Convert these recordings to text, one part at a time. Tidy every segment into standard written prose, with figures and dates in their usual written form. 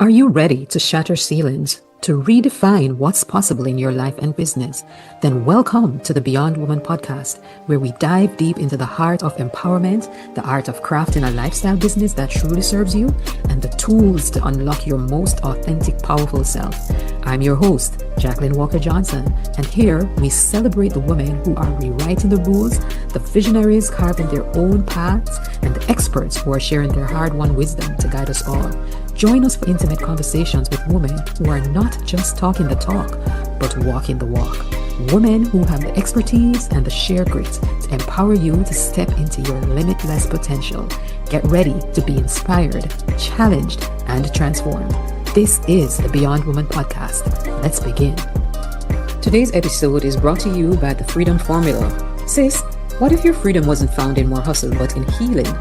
Are you ready to shatter ceilings, to redefine what's possible in your life and business? Then welcome to the Beyond Woman podcast, where we dive deep into the heart of empowerment, the art of crafting a lifestyle business that truly serves you, and the tools to unlock your most authentic, powerful self. I'm your host, Jacqueline Walker-Johnson, and here we celebrate the women who are rewriting the rules, the visionaries carving their own paths, and the experts who are sharing their hard-won wisdom to guide us all. Join us for intimate conversations with women who are not just talking the talk, but walking the walk. Women who have the expertise and the sheer grit to empower you to step into your limitless potential. Get ready to be inspired, challenged, and transformed. This is the Beyond Woman podcast. Let's begin. Today's episode is brought to you by the Freedom Formula. Sis, what if your freedom wasn't found in more hustle, but in healing?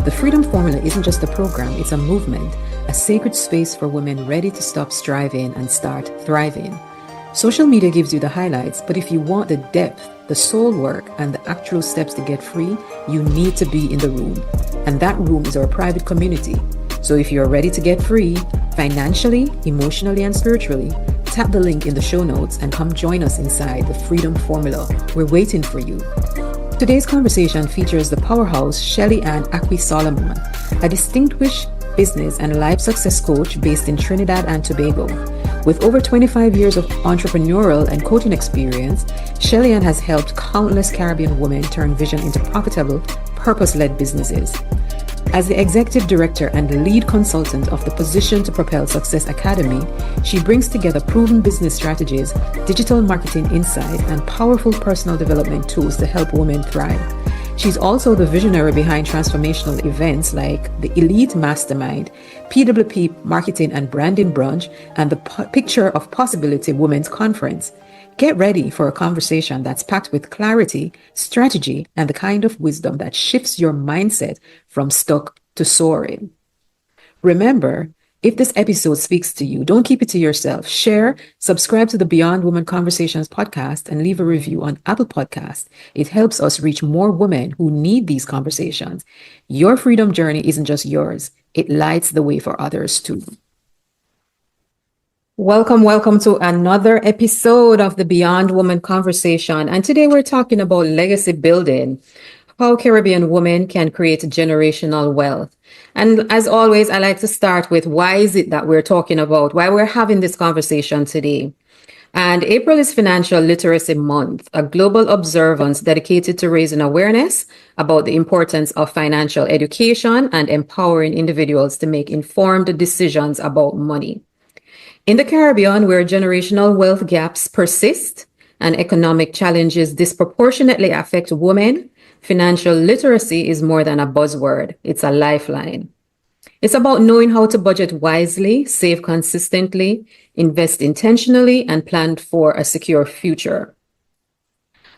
The Freedom Formula isn't just a program, it's a movement, a sacred space for women ready to stop striving and start thriving. Social media gives you the highlights, but if you want the depth, the soul work, and the actual steps to get free, you need to be in the room. And that room is our private community. So if you're ready to get free, financially, emotionally, and spiritually, tap the link in the show notes and come join us inside the Freedom Formula. We're waiting for you. Today's conversation features the powerhouse Shelly-Ann Aqui Solomon, a distinguished business and life success coach based in Trinidad and Tobago. With over 25 years of entrepreneurial and coaching experience, Shelly-Ann has helped countless Caribbean women turn vision into profitable, purpose-led businesses. As the executive director and lead consultant of the Position to Propel Success Academy, she brings together proven business strategies, digital marketing insight, and powerful personal development tools to help women thrive. She's also the visionary behind transformational events like the ELITE Mastermind, PWP Marketing and Branding Brunch, and the Picture of Possibility Women's Conference. Get ready for a conversation that's packed with clarity, strategy, and the kind of wisdom that shifts your mindset from stuck to soaring. Remember, if this episode speaks to you, don't keep it to yourself. Share, subscribe to the Beyond Woman Conversations podcast, and leave a review on Apple Podcasts. It helps us reach more women who need these conversations. Your freedom journey isn't just yours. It lights the way for others too. Welcome to another episode of the Beyond Woman Conversation. And today we're talking about legacy building, how Caribbean women can create generational wealth. And as always, I like to start with why is it that we're talking about, why we're having this conversation today. And April is Financial Literacy Month, a global observance dedicated to raising awareness about the importance of financial education and empowering individuals to make informed decisions about money. In the Caribbean, where generational wealth gaps persist and economic challenges disproportionately affect women, financial literacy is more than a buzzword. It's a lifeline. It's about knowing how to budget wisely, save consistently, invest intentionally, and plan for a secure future.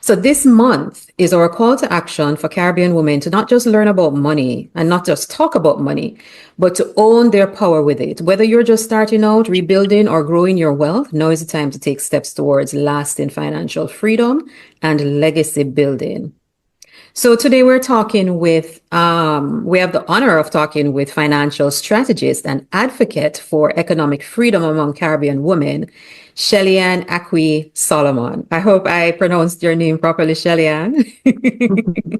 So this month is our call to action for Caribbean women to not just learn about money and not just talk about money, but to own their power with it. Whether you're just starting out, rebuilding, or growing your wealth, now is the time to take steps towards lasting financial freedom and legacy building. So today we're talking with, we have the honor of talking with financial strategist and advocate for economic freedom among Caribbean women, Shelly-Ann Aqui Solomon. I hope I pronounced your name properly, Shelly-Ann.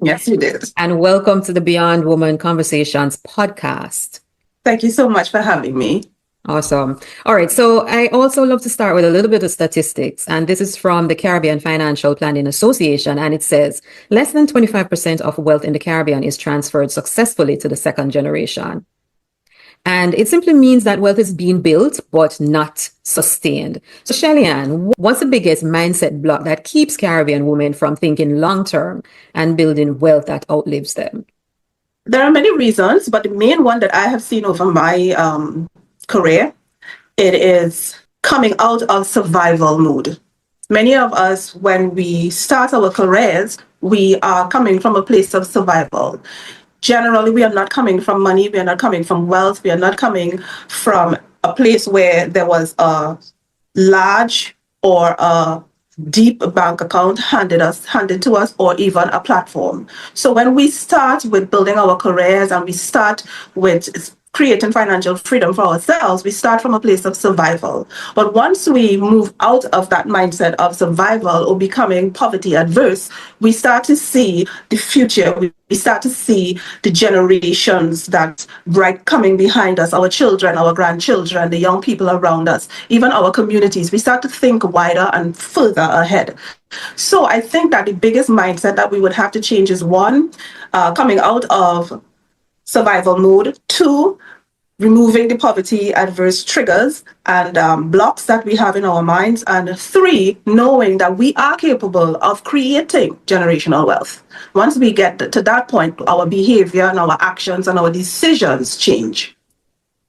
Yes, you did. And welcome to the Beyond Woman Conversations podcast. Thank you so much for having me. Awesome. All right. So I also love to start with a little bit of statistics. And this is from the Caribbean Financial Planning Association. And it says less than 25% of wealth in the Caribbean is transferred successfully to the second generation. And it simply means that wealth is being built, but not sustained. So Shelly-Ann, what's the biggest mindset block that keeps Caribbean women from thinking long-term and building wealth that outlives them? There are many reasons, but the main one that I have seen over my career, it is coming out of survival mode. Many of us, when we start our careers, we are coming from a place of survival. Generally, we are not coming from money, we are not coming from wealth, we are not coming from a place where there was a large or a deep bank account handed to us, or even a platform. So when we start with building our careers and we start with creating financial freedom for ourselves, we start from a place of survival. But once we move out of that mindset of survival or becoming poverty adverse, we start to see the future. We start to see the generations that right coming behind us, our children, our grandchildren, the young people around us, even our communities. We start to think wider and further ahead. So I think that the biggest mindset that we would have to change is one, coming out of survival mode. Two, removing the poverty adverse triggers and blocks that we have in our minds. And three, knowing that we are capable of creating generational wealth. Once we get to that point, our behavior and our actions and our decisions change.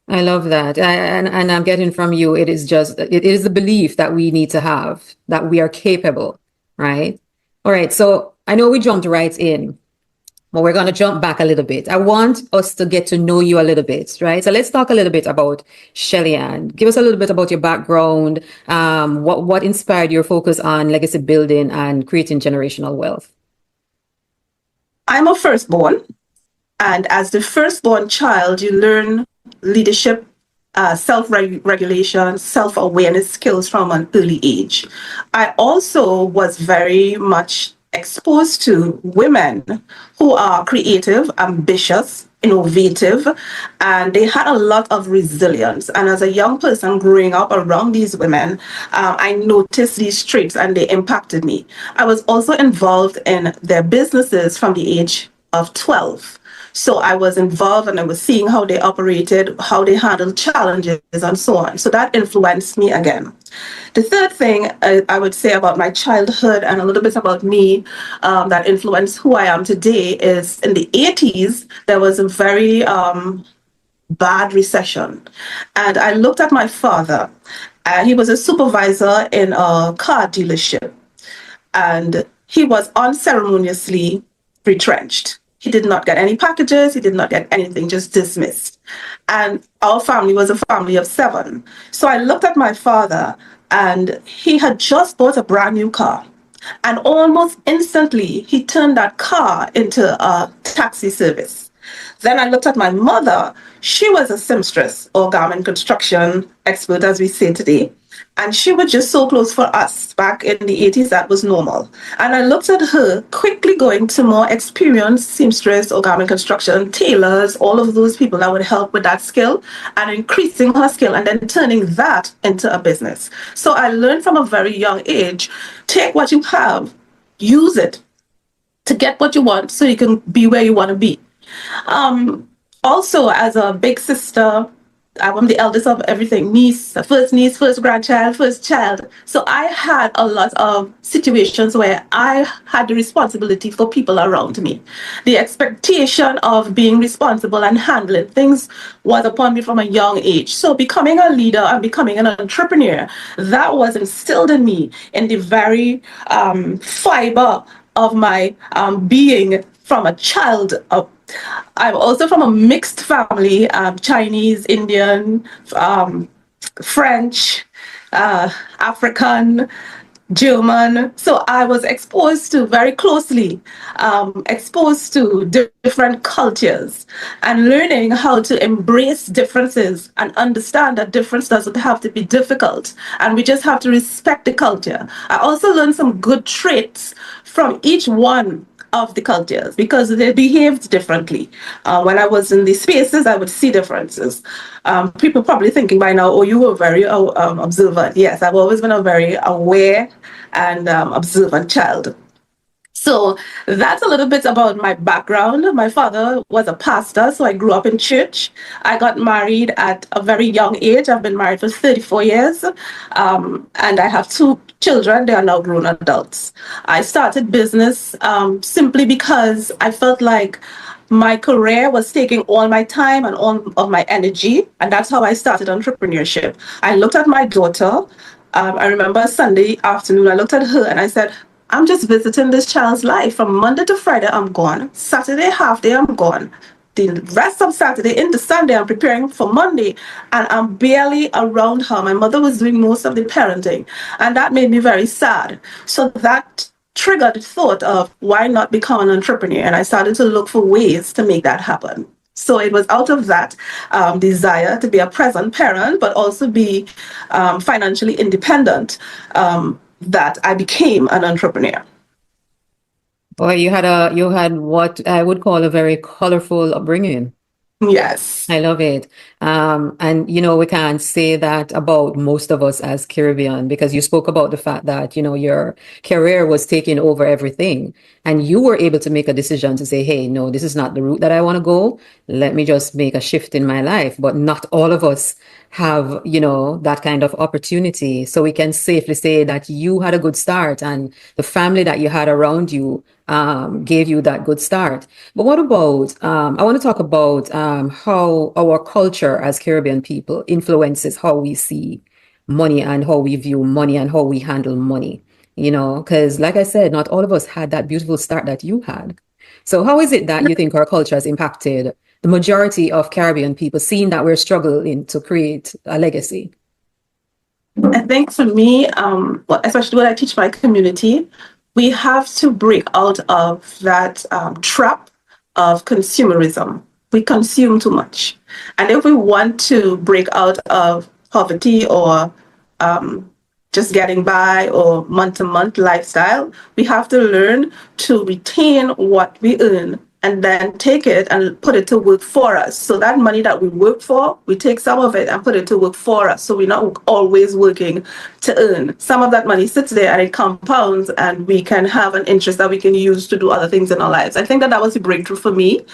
I love that. And I'm getting from you, it is the belief that we need to have, that we are capable, right? All right. So I know we jumped right in, but we're going to jump back a little bit. I want us to get to know you a little bit, right? So let's talk a little bit about Shelly-Ann. Give us a little bit about your background, what inspired your focus on legacy building and creating generational wealth. I'm a firstborn, and as the firstborn child, you learn leadership, self-regulation, self-awareness skills from an early age. I also was very much exposed to women who are creative, ambitious, innovative, and they had a lot of resilience. And as a young person growing up around these women, I noticed these traits and they impacted me. I was also involved in their businesses from the age of 12. So I was involved and I was seeing how they operated, how they handled challenges and so on. So that influenced me again. The third thing I would say about my childhood and a little bit about me that influenced who I am today is in the 80s, there was a very bad recession. And I looked at my father, and he was a supervisor in a car dealership. And he was unceremoniously retrenched. He did not get any packages. He did not get anything, just dismissed. And our family was a family of 7. So I looked at my father, and he had just bought a brand new car. And almost instantly, he turned that car into a taxi service. Then I looked at my mother. She was a seamstress or garment construction expert, as we say today. And she was just so close for us. Back in the 80s, that was normal. And I looked at her quickly going to more experienced seamstress or garment construction, tailors, all of those people that would help with that skill and increasing her skill and then turning that into a business. So I learned from a very young age, take what you have, use it to get what you want so you can be where you want to be. Also, as a big sister, I'm the eldest of everything, niece, first grandchild, first child. So I had a lot of situations where I had the responsibility for people around me. The expectation of being responsible and handling things was upon me from a young age. So becoming a leader and becoming an entrepreneur, that was instilled in me in the very fiber of my being from a child up. I'm also from a mixed family, Chinese, Indian, French, African, German. So I was exposed to very closely, exposed to different cultures and learning how to embrace differences and understand that difference doesn't have to be difficult and we just have to respect the culture. I also learned some good traits from each one of the cultures because they behaved differently. When I was in these spaces, I would see differences. People probably thinking by now, oh, you were very observant. Yes, I've always been a very aware and observant child. So that's a little bit about my background. My father was a pastor, so I grew up in church. I got married at a very young age. I've been married for 34 years, and I have 2 children. They are now grown adults. I started business simply because I felt like my career was taking all my time and all of my energy, and that's how I started entrepreneurship. I looked at my daughter. I remember a Sunday afternoon, I looked at her and I said, I'm just visiting this child's life. From Monday to Friday, I'm gone. Saturday, half day, I'm gone. The rest of Saturday into Sunday, I'm preparing for Monday, and I'm barely around her. My mother was doing most of the parenting, and that made me very sad. So that triggered the thought of why not become an entrepreneur? And I started to look for ways to make that happen. So it was out of that desire to be a present parent, but also be financially independent, that I became an entrepreneur. Boy, you had what I would call a very colorful upbringing. Yes. I love it. And we can't say that about most of us as Caribbean, because you spoke about the fact that, your career was taking over everything, and you were able to make a decision to say, hey, no, this is not the route that I want to go. Let me just make a shift in my life. But not all of us have, that kind of opportunity. So we can safely say that you had a good start, and the family that you had around you gave you that good start. But what about, I want to talk about how our culture as Caribbean people influences how we see money and how we view money and how we handle money, because like I said, not all of us had that beautiful start that you had. So how is it that you think our culture has impacted the majority of Caribbean people, seeing that we're struggling to create a legacy? I think for me, especially when I teach my community, we have to break out of that trap of consumerism. We consume too much. And if we want to break out of poverty or just getting by or month-to-month lifestyle, we have to learn to retain what we earn and then take it and put it to work for us. So that money that we work for, we take some of it and put it to work for us. So we're not always working to earn. Some of that money sits there and it compounds, and we can have an interest that we can use to do other things in our lives. I think that was the breakthrough for me.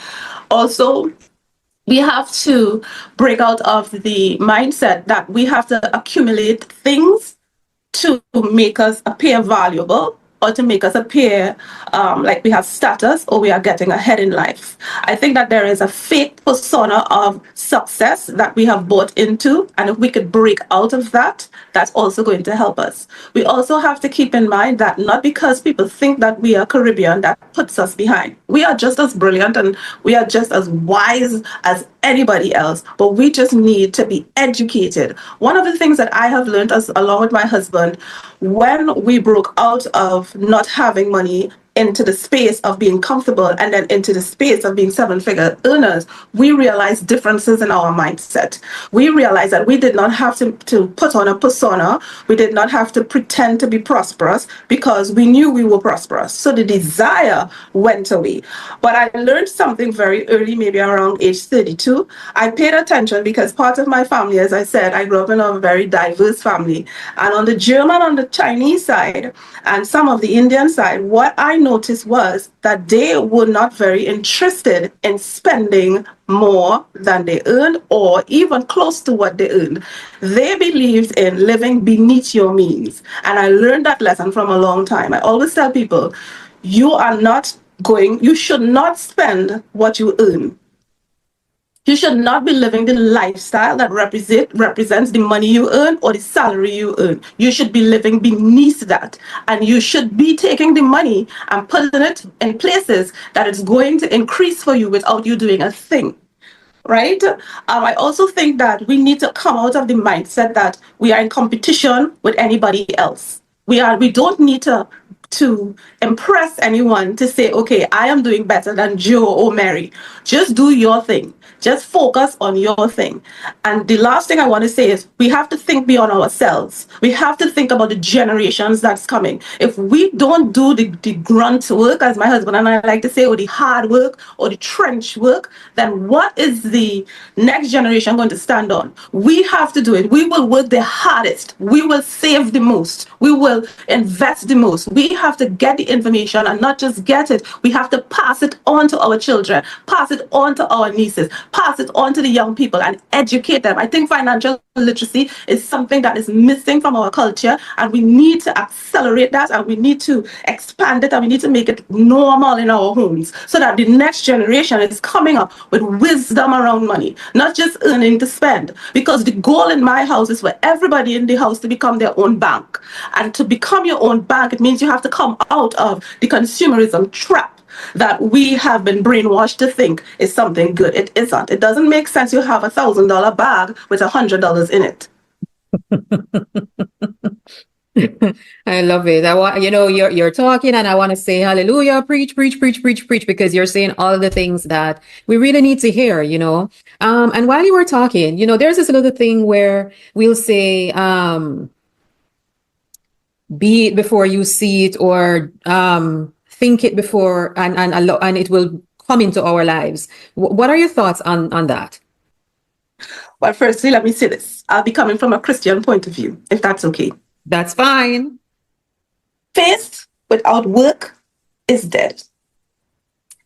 Also, we have to break out of the mindset that we have to accumulate things to make us appear valuable, or to make us appear like we have status or we are getting ahead in life. I think that there is a fake persona of success that we have bought into, and if we could break out of that, that's also going to help us. We also have to keep in mind that not because people think that we are Caribbean, that puts us behind. We are just as brilliant and we are just as wise as anybody else, but we just need to be educated. One of the things that I have learned, along with my husband, when we broke out of not having money into the space of being comfortable and then into the space of being seven-figure earners, we realized differences in our mindset. We realized that we did not have to put on a persona. We did not have to pretend to be prosperous, because we knew we were prosperous. So the desire went away. But I learned something very early, maybe around age 32. I paid attention because part of my family, as I said, I grew up in a very diverse family. And on the German, on the Chinese side, and some of the Indian side, what I noticed was that they were not very interested in spending more than they earned, or even close to what they earned. They believed in living beneath your means. And I learned that lesson from a long time. I always tell people, you should not spend what you earn. You should not be living the lifestyle that represents the money you earn or the salary you earn. You should be living beneath that. And you should be taking the money and putting it in places that it's going to increase for you without you doing a thing. Right? I also think that we need to come out of the mindset that we are in competition with anybody else. We don't need to impress anyone to say, okay, I am doing better than Joe or Mary. Just do your thing. Just focus on your thing. And the last thing I want to say is we have to think beyond ourselves. We have to think about the generations that's coming. If we don't do the grunt work, as my husband and I like to say, or the hard work or the trench work, then what is the next generation going to stand on? We have to do it. We will work the hardest. We will save the most. We will invest the most. We have to get the information, and not just get it. We have to pass it on to our children, pass it on to our nieces, pass it on to the young people, and educate them. I think financial literacy is something that is missing from our culture, and we need to accelerate that, and we need to expand it, and we need to make it normal in our homes, so that the next generation is coming up with wisdom around money, not just earning to spend. Because the goal in my house is for everybody in the house to become their own bank. And to become your own bank, it means you have to come out of the consumerism trap that we have been brainwashed to think is something good. It isn't. It doesn't make sense you have $1,000 bag with $100 in it. I love it. I want, you're talking and I want to say hallelujah, preach, preach, preach, preach, preach, because you're saying all the things that we really need to hear. And while you were talking, there's this little thing where we'll say, be it before you see it, or think it before, and it will come into our lives. What are your thoughts on that? Well, firstly, let me say this. I'll be coming from a Christian point of view, if that's okay. That's fine. Faith without work is dead.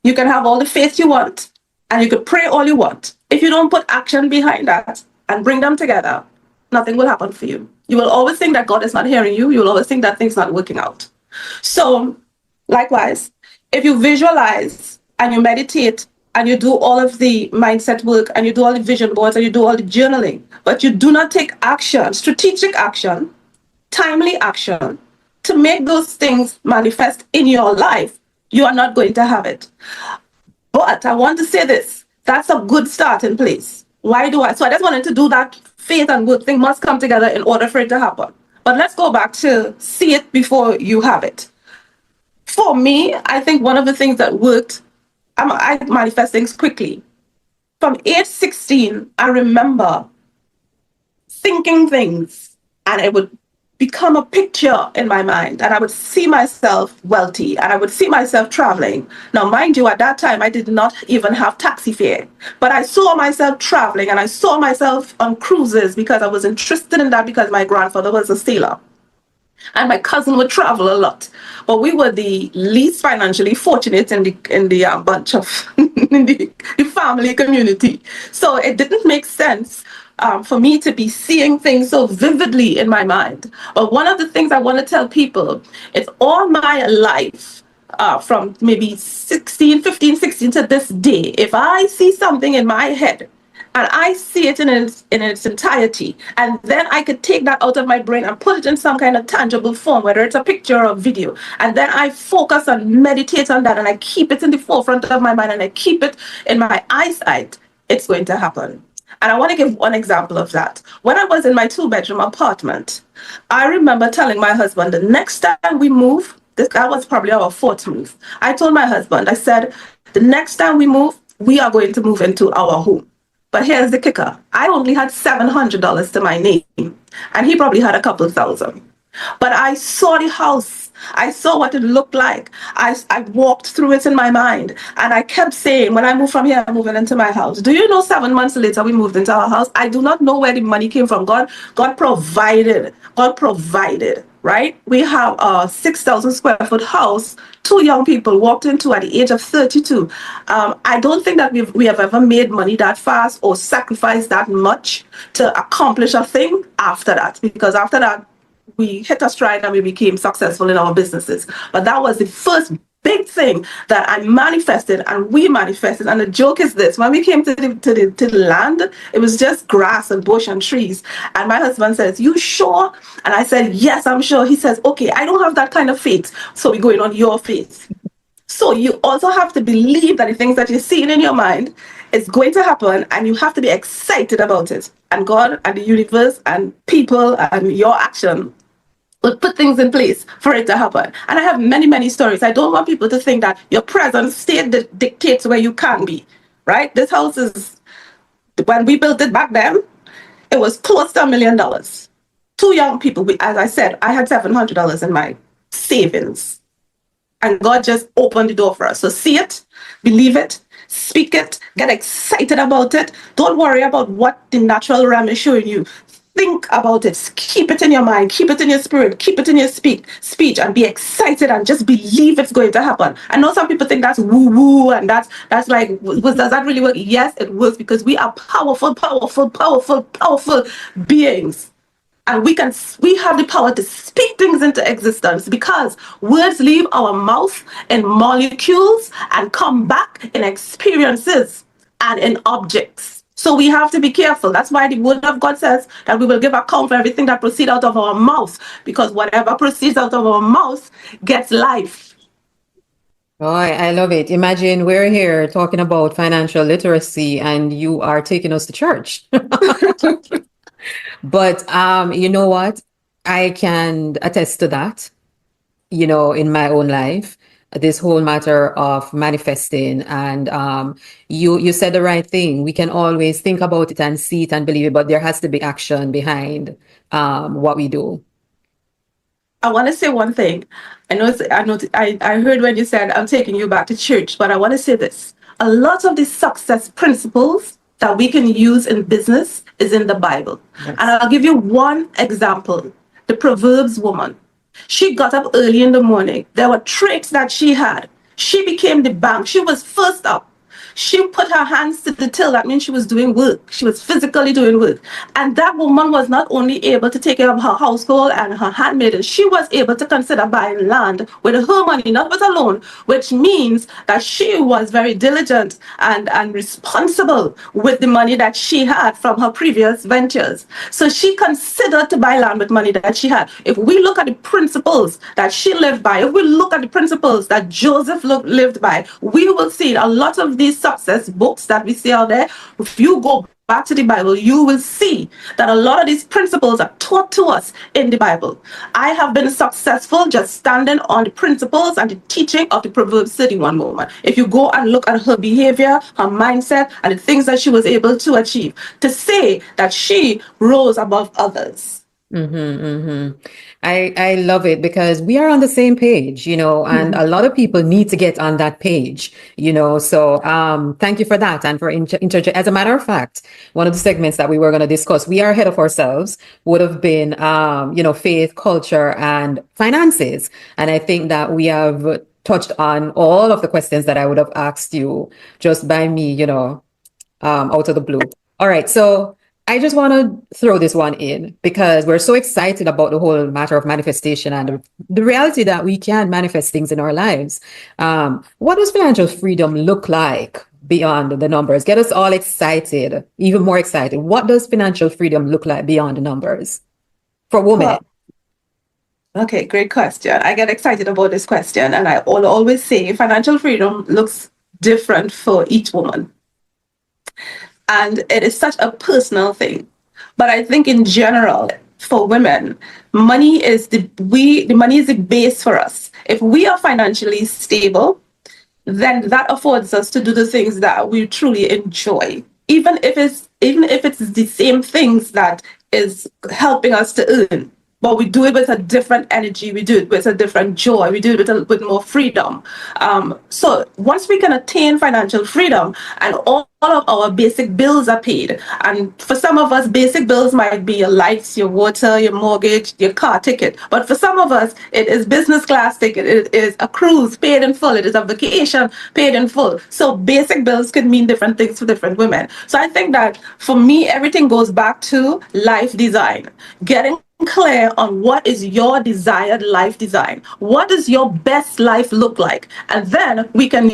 You can have all the faith you want, and you could pray all you want. If you don't put action behind that and bring them together, nothing will happen for you. You will always think that God is not hearing you. You will always think that things not working out. So, likewise, if you visualize and you meditate and you do all of the mindset work and you do all the vision boards and you do all the journaling, but you do not take action, strategic action, timely action to make those things manifest in your life, you are not going to have it. But I want to say this, that's a good starting place. So I just wanted to do that faith and work thing must come together in order for it to happen. But let's go back to see it before you have it. For me, I think one of the things that worked, I manifest things quickly. From age 16, I remember thinking things and it would become a picture in my mind, and I would see myself wealthy and I would see myself traveling. Now, mind you, at that time, I did not even have taxi fare, but I saw myself traveling and I saw myself on cruises because I was interested in that because my grandfather was a sailor. And my cousin would travel a lot, but we were the least financially fortunate in the bunch of in the family community. So it didn't make sense for me to be seeing things so vividly in my mind. But one of the things I want to tell people is all my life, from maybe 15, 16 to this day, if I see something in my head and I see it in its entirety, and then I could take that out of my brain and put it in some kind of tangible form, whether it's a picture or a video, and then I focus and meditate on that, and I keep it in the forefront of my mind, and I keep it in my eyesight, it's going to happen. And I want to give one example of that. When I was in my 2-bedroom apartment, I remember telling my husband, the next time we move, that was probably our 4th move, I told my husband, I said, the next time we move, we are going to move into our home. But here's the kicker. I only had $700 to my name, and he probably had a couple thousand. But I saw the house. I saw what it looked like. I walked through it in my mind, and I kept saying, when I move from here, I'm moving into my house. Do you know 7 months later, we moved into our house? I do not know where the money came from. God provided. God provided, right? We have a 6,000 square foot house. 2 young people walked into at the age of 32. I don't think that we have ever made money that fast or sacrificed that much to accomplish a thing after that, because after that, we hit a stride and we became successful in our businesses. But that was the first big thing that I manifested and we manifested. And the joke is this: when we came to the land, it was just grass and bush and trees. And my husband says, "You sure?" And I said, "Yes, I'm sure." He says, "Okay, I don't have that kind of faith, so we're going on your faith." So you also have to believe that the things that you're seeing in your mind is going to happen, and you have to be excited about it. And God and the universe and people and your action will put things in place for it to happen. And I have many, many stories. I don't want people to think that your present state dictates where you can be, right? This house is, when we built it back then, it was close to $1 million. 2 young people, as I said, I had $700 in my savings. And God just opened the door for us. So see it, believe it, speak it, get excited about it. Don't worry about what the natural realm is showing you. Think about it. Keep it in your mind. Keep it in your spirit. Keep it in your speech, and be excited and just believe it's going to happen. I know some people think that's woo-woo and that's like, does that really work? Yes, it works, because we are powerful, powerful, powerful, powerful beings. And we have the power to speak things into existence, because words leave our mouth in molecules and come back in experiences and in objects. So we have to be careful. That's why the word of God says that we will give account for everything that proceeds out of our mouth, because whatever proceeds out of our mouth gets life. Oh, I love it. Imagine we're here talking about financial literacy and you are taking us to church. But you know what? I can attest to that, in my own life, this whole matter of manifesting. And you said the right thing. We can always think about it and see it and believe it, but there has to be action behind what we do. I want to say one thing. I heard when you said I'm taking you back to church, but I want to say this. A lot of the success principles that we can use in business is in the Bible. Yes. And I'll give you one example. The Proverbs woman. She got up early in the morning. There were traits that she had. She became the bank. She was first up. She put her hands to the till. That means she was doing work. She was physically doing work. And that woman was not only able to take care of her household and her handmaiden, she was able to consider buying land with her money, not with a loan, which means that she was very diligent and responsible with the money that she had from her previous ventures. So she considered to buy land with money that she had. If we look at the principles that she lived by, if we look at the principles that Joseph lived by, we will see a lot of these success books that we see out there. If you go back to the Bible, you will see that a lot of these principles are taught to us in the Bible. I have been successful just standing on the principles and the teaching of the Proverbs 31 woman. If you go and look at her behavior, her mindset, and the things that she was able to achieve, to say that she rose above others. I love it because we are on the same page, and a lot of people need to get on that page, so thank you for that. And for as a matter of fact, one of the segments that we were going to discuss, we are ahead of ourselves, would have been, faith, culture, and finances. And I think that we have touched on all of the questions that I would have asked you just by me, out of the blue. All right. So I just want to throw this one in because we're so excited about the whole matter of manifestation and the reality that we can manifest things in our lives. What does financial freedom look like beyond the numbers? Get us all excited, even more excited. What does financial freedom look like beyond the numbers for women? Well, okay, great question. I get excited about this question, and I always say financial freedom looks different for each woman. And it is such a personal thing. But I think in general, for women, money is the money is the base for us. If we are financially stable, then that affords us to do the things that we truly enjoy. Even if it's the same things that is helping us to earn. But we do it with a different energy. We do it with a different joy. We do it with more freedom. So once we can attain financial freedom and all of our basic bills are paid, and for some of us, basic bills might be your lights, your water, your mortgage, your car ticket. But for some of us, it is business class ticket. It is a cruise paid in full. It is a vacation paid in full. So basic bills can mean different things for different women. So I think that for me, everything goes back to life design. Getting clear on what is your desired life design. What does your best life look like? And then we can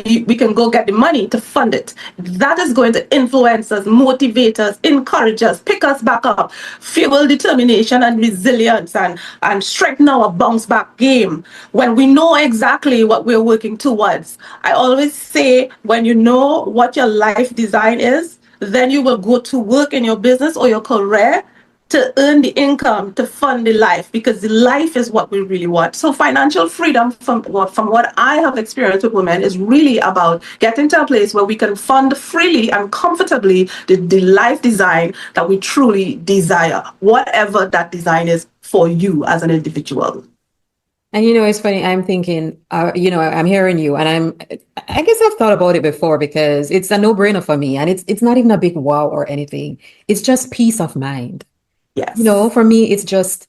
go get the money to fund it. That is going to influence us, motivate us, encourage us, pick us back up, fuel determination and resilience, and strengthen our bounce back game when we know exactly what we're working towards. I always say, when you know what your life design is, then you will go to work in your business or your career to earn the income to fund the life, because the life is what we really want. So financial freedom, from what I have experienced with women, is really about getting to a place where we can fund freely and comfortably the life design that we truly desire, whatever that design is for you as an individual. And it's funny, I'm thinking, I'm hearing you, and I guess I've thought about it before because it's a no-brainer for me, and it's not even a big wow or anything. It's just peace of mind. Yes. For me, it's just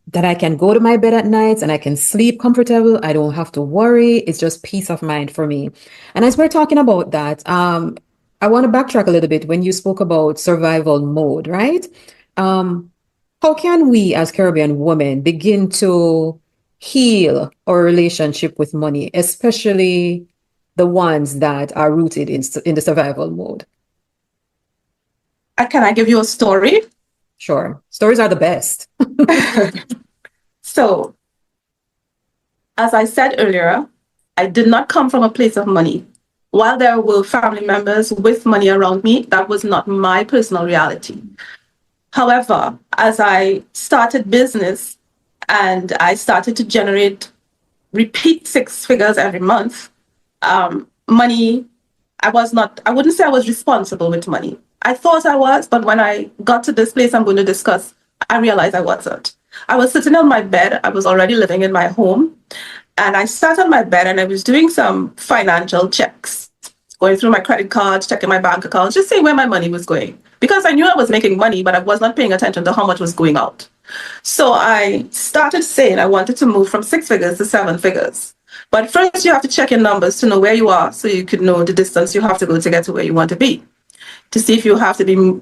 that I can go to my bed at night and I can sleep comfortable. I don't have to worry. It's just peace of mind for me. And as we're talking about that, I want to backtrack a little bit when you spoke about survival mode, right? How can we as Caribbean women begin to heal our relationship with money, especially the ones that are rooted in the survival mode? Can I give you a story? Sure. Stories are the best. So, as I said earlier, I did not come from a place of money. While there were family members with money around me, that was not my personal reality. However, as I started business and I started to generate repeat six figures every month, money, I wouldn't say I was responsible with money. I thought I was, but when I got to this place I'm going to discuss, I realized I wasn't. I was sitting on my bed. I was already living in my home. And I sat on my bed and I was doing some financial checks, going through my credit cards, checking my bank accounts, just seeing where my money was going. Because I knew I was making money, but I was not paying attention to how much was going out. So I started saying I wanted to move from six figures to seven figures. But first you have to check your numbers to know where you are so you could know the distance you have to go to get to where you want to be, to see if you have to be,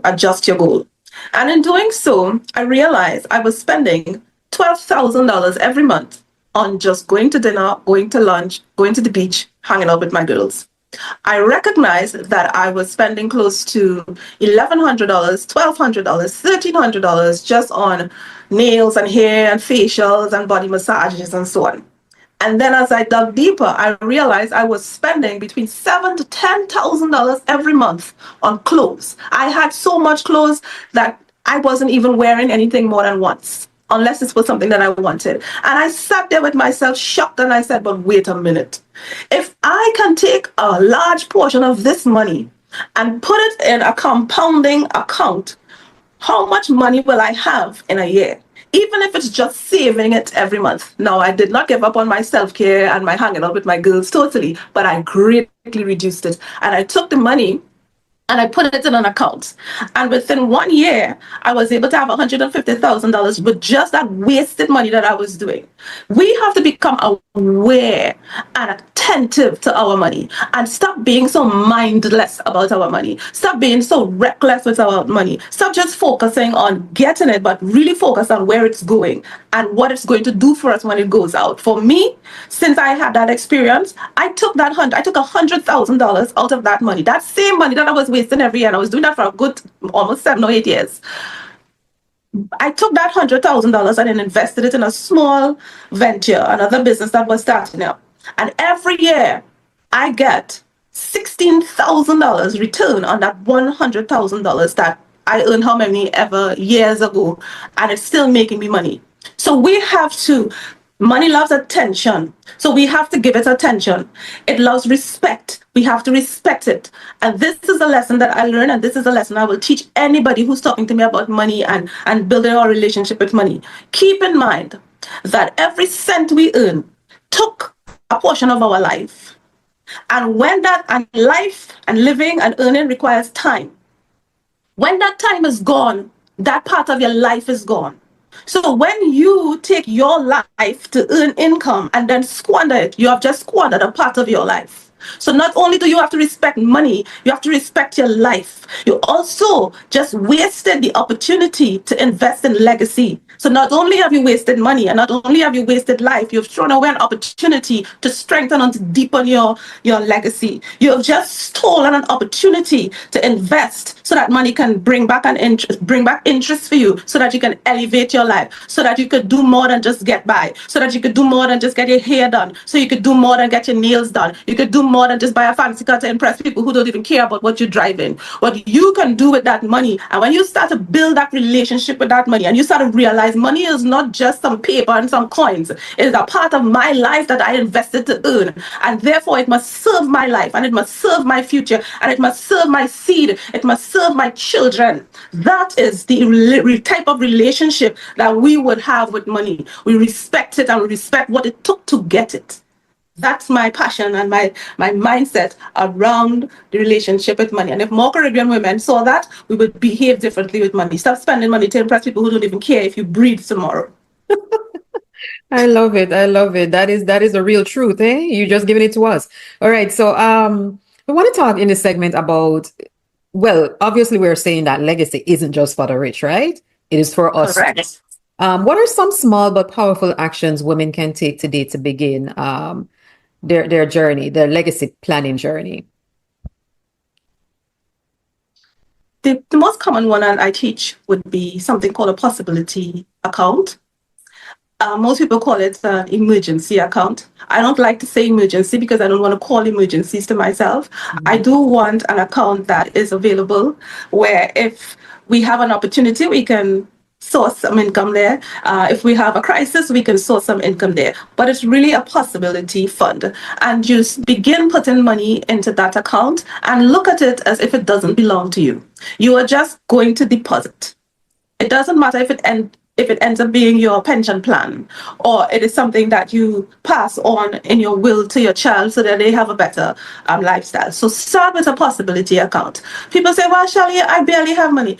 adjust your goal. And in doing so, I realized I was spending $12,000 every month on just going to dinner, going to lunch, going to the beach, hanging out with my girls. I recognized that I was spending close to $1,100, $1,200, $1,300 just on nails and hair and facials and body massages and so on. And then as I dug deeper, I realized I was spending between $7,000 to $10,000 every month on clothes. I had so much clothes that I wasn't even wearing anything more than once, unless it was something that I wanted. And I sat there with myself shocked and I said, but wait a minute. If I can take a large portion of this money and put it in a compounding account, how much money will I have in a year? Even if it's just saving it every month. Now, I did not give up on my self-care and my hanging out with my girls totally, but I greatly reduced it. And I took the money and I put it in an account. And within 1 year, I was able to have $150,000 with just that wasted money that I was doing. We have to become aware and attentive to our money and stop being so mindless about our money. Stop being so reckless with our money. Stop just focusing on getting it, but really focus on where it's going and what it's going to do for us when it goes out. For me, since I had that experience, I took $100,000 out of that money. That same money that I was wasting every year, and I was doing that for a good almost 7 or 8 years. I took that $100,000 and then invested it in a small venture, another business that was starting up. And every year I get $16,000 return on that $100,000 that I earned how many ever years ago, and it's still making me money. So we have to, money loves attention. So we have to give it attention. It loves respect. We have to respect it. And this is a lesson that I learned, and this is a lesson I will teach anybody who's talking to me about money and building our relationship with money. Keep in mind that every cent we earn took a portion of our life. And when that, and life and living and earning requires time. When that time is gone, that part of your life is gone. So when you take your life to earn income and then squander it, you have just squandered a part of your life. So not only do you have to respect money, you have to respect your life. You also just wasted the opportunity to invest in legacy. So not only have you wasted money and not only have you wasted life, you've thrown away an opportunity to strengthen and to deepen your legacy. You have just stolen an opportunity to invest so that money can bring back interest for you, so that you can elevate your life, so that you could do more than just get by, so that you could do more than just get your hair done, so you could do more than get your nails done. You could do more than just buy a fancy car to impress people who don't even care about what you're driving. What you can do with that money, and when you start to build that relationship with that money and you start to realize money is not just some paper and some coins, it is a part of my life that I invested to earn, and therefore it must serve my life, and it must serve my future, and it must serve my seed, it must serve my children. That is the type of relationship that we would have with money. We respect it and we respect what it took to get it. That's my passion and my mindset around the relationship with money. And if more Caribbean women saw that, we would behave differently with money. Stop spending money to impress people who don't even care if you breathe tomorrow. I love it. I love it. That is the real truth, eh? You're just giving it to us. All right. So we want to talk in this segment about, well, obviously we're saying that legacy isn't just for the rich, right? It is for us. Correct. What are some small but powerful actions women can take today to begin their journey, their legacy planning journey? The most common one I teach would be something called a possibility account. Most people call it an emergency account. I don't like to say emergency because I don't want to call emergencies to myself. I do want an account that is available where if we have an opportunity, we can source some income there. If we have a crisis, we can source some income there. But it's really a possibility fund. And just begin putting money into that account and look at it as if it doesn't belong to you. You are just going to deposit. It doesn't matter if it ends up being your pension plan, or it is something that you pass on in your will to your child so that they have a better lifestyle. So start with a possibility account. People say, well, Shelly, I barely have money.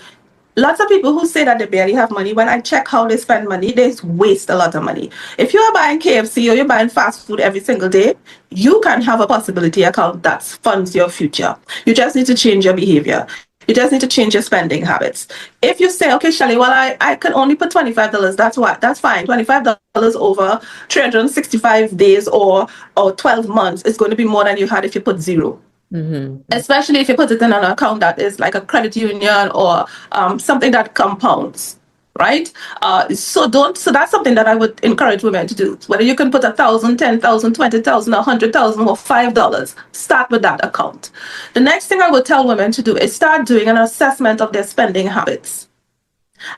Lots of people who say that they barely have money, when I check how they spend money, they waste a lot of money. If you are buying KFC or you're buying fast food every single day, you can have a possibility account that funds your future. You just need to change your behavior. You just need to change your spending habits. If you say, okay, Shelly, well, I can only put $25, that's fine. $25 over 365 days or 12 months is going to be more than you had if you put zero. Mm-hmm. Especially if you put it in an account that is like a credit union or something that compounds, right? So that's something that I would encourage women to do. Whether you can put 1,000, 10,000, 20,000, 100,000, or $5, start with that account. The next thing I would tell women to do is start doing an assessment of their spending habits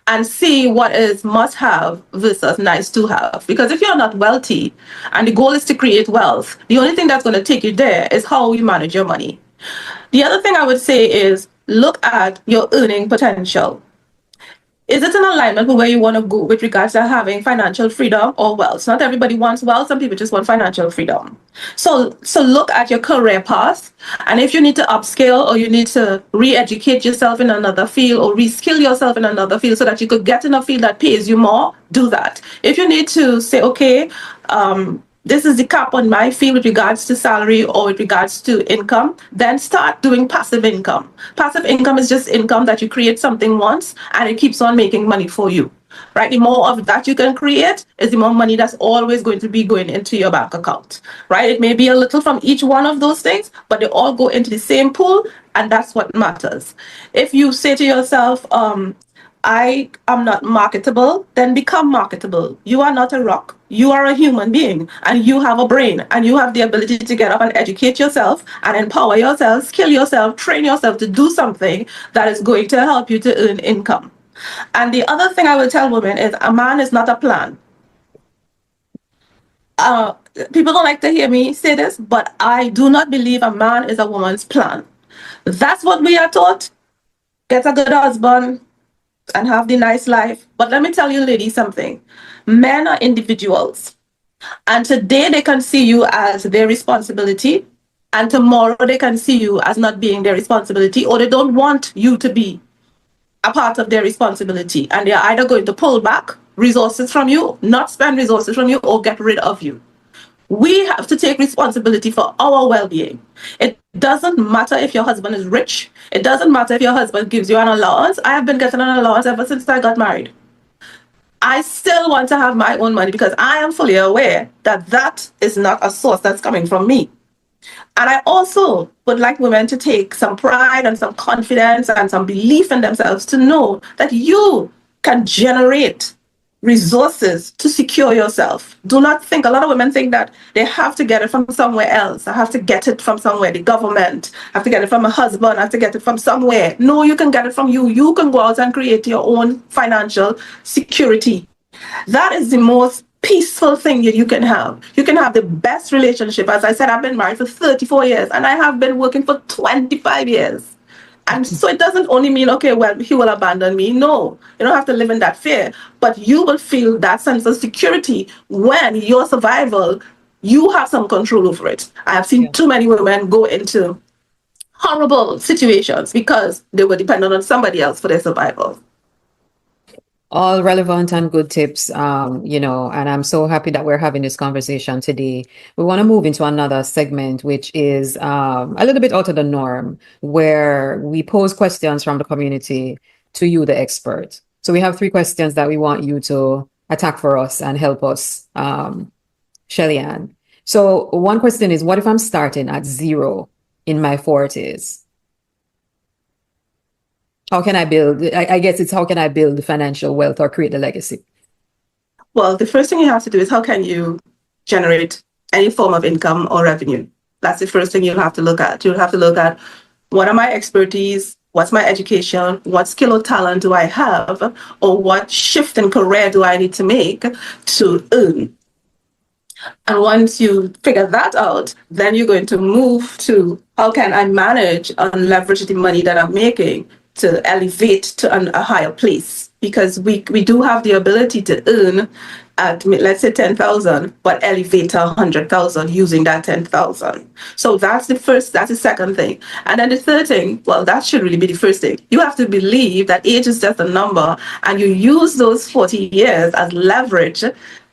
and see what is must have versus nice to have. Because if you're not wealthy and the goal is to create wealth, the only thing that's going to take you there is how you manage your money. The other thing I would say is look at your earning potential. Is it in alignment with where you want to go with regards to having financial freedom or wealth? Not everybody wants wealth. Some people just want financial freedom. So look at your career path. And if you need to upscale or you need to re-educate yourself in another field or reskill yourself in another field so that you could get in a field that pays you more, do that. If you need to say, okay, this is the cap on my field with regards to salary or with regards to income, then start doing passive income. Passive income is just income that you create something once and it keeps on making money for you, right? The more of that you can create is the more money that's always going to be going into your bank account, right? It may be a little from each one of those things, but they all go into the same pool, and that's what matters. If you say to yourself, I am not marketable, then become marketable. You are not a rock. You are a human being and you have a brain and you have the ability to get up and educate yourself and empower yourself, skill yourself, train yourself to do something that is going to help you to earn income. And the other thing I will tell women is a man is not a plan. People don't like to hear me say this, but I do not believe a man is a woman's plan. That's what we are taught. Get a good husband and have the nice life. But let me tell you, ladies, something. Men are individuals. And today they can see you as their responsibility. And tomorrow they can see you as not being their responsibility, or they don't want you to be a part of their responsibility. And they're either going to pull back resources from you, not spend resources from you, or get rid of you. We have to take responsibility for our well-being. It doesn't matter if your husband is rich. It doesn't matter if your husband gives you an allowance. I have been getting an allowance ever since I got married. I still want to have my own money because I am fully aware that that is not a source that's coming from me. And I also would like women to take some pride and some confidence and some belief in themselves to know that you can generate resources to secure yourself. Do not think, a lot of women think that they have to get it from somewhere else. I have to get it from somewhere, the government, I have to get it from a husband, I have to get it from somewhere. No, you can get it from you. You can go out and create your own financial security. That is the most peaceful thing you can have. You can have the best relationship. As I said, I've been married for 34 years and I have been working for 25 years. And so it doesn't only mean, okay, well, he will abandon me. No, you don't have to live in that fear, but you will feel that sense of security when your survival, you have some control over it. I have seen too many women go into horrible situations because they were dependent on somebody else for their survival. All relevant and good tips, and I'm so happy that we're having this conversation today. We want to move into another segment, which is a little bit out of the norm, where we pose questions from the community to you, the expert. So we have 3 questions that we want you to attack for us and help us, Shelly-Ann. So one question is, what if I'm starting at 0 in my 40s? How can I build, I guess it's how can I build financial wealth or create a legacy? Well, the first thing you have to do is how can you generate any form of income or revenue? That's the first thing you'll have to look at. You'll have to look at what are my expertise, What's my education? What skill or talent do I have? Or what shift in career do I need to make to earn? And once you figure that out, then you're going to move to how can I manage and leverage the money that I'm making to elevate to a higher place? Because we do have the ability to earn at, let's say, 10,000, but elevate to 100,000 using that 10,000. So that's the second thing. And then the third thing, well, that should really be the first thing. You have to believe that age is just a number, and you use those 40 years as leverage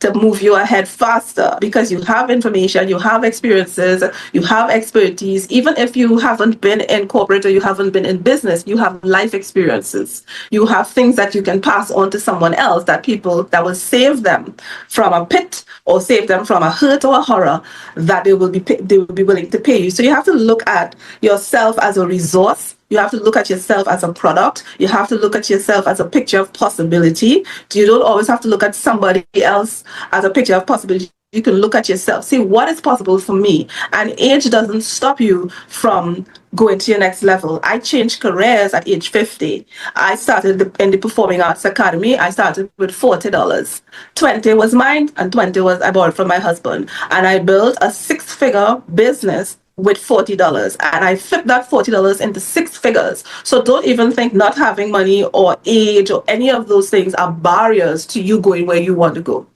to move you ahead faster, because you have information, you have experiences, you have expertise. Even if you haven't been in corporate or you haven't been in business, you have life experiences. You have things that you can pass on to someone else, that will save them from a pit or save them from a hurt or a horror, that they will be willing to pay you. So you have to look at yourself as a resource. You have to look at yourself as a product. You have to look at yourself as a picture of possibility. You don't always have to look at somebody else as a picture of possibility. You can look at yourself, see what is possible for me. And age doesn't stop you from going to your next level. I changed careers at age 50. I started in the Performing Arts Academy. I started with $40. 20 was mine, and 20 was I borrowed from my husband. And I built a six-figure business with $40, and I flipped that $40 into six figures. So don't even think not having money or age or any of those things are barriers to you going where you want to go.